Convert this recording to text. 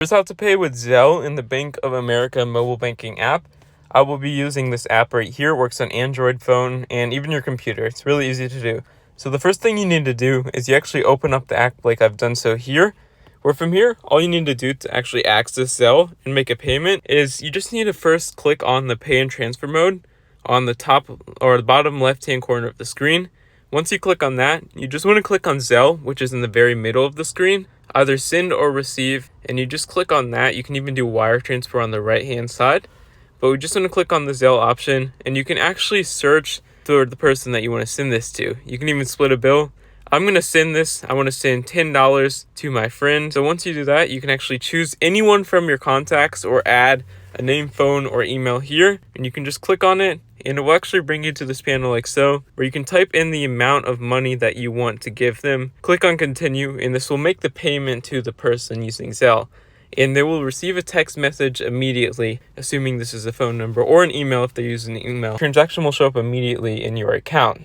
Here's how to pay with Zelle in the Bank of America mobile banking app. I will be using this app right here. It works on Android phone and even your computer. It's really easy to do. So the first thing you need to do is you actually open up the app like I've done so here. Where from here, all you need to do to actually access Zelle and make a payment is you just need to first click on the pay and transfer mode on the top or the bottom left-hand corner of the screen. Once you click on that, you just want to click on Zelle, which is in the very middle of the screen, either send or receive, and you just click on that. You can even do wire transfer on the right-hand side, but we just want to click on the Zelle option, and you can actually search for the person that you want to send this to. You can even split a bill. I'm going to send this. I want to send $10 to my friend. So once you do that, you can actually choose anyone from your contacts or add a name, phone, or email here, and you can just click on it, and it will actually bring you to this panel like so, where you can type in the amount of money that you want to give them. Click on continue, and this will make the payment to the person using Zelle. And they will receive a text message immediately, assuming this is a phone number, or an email if they're using an email. The transaction will show up immediately in your account.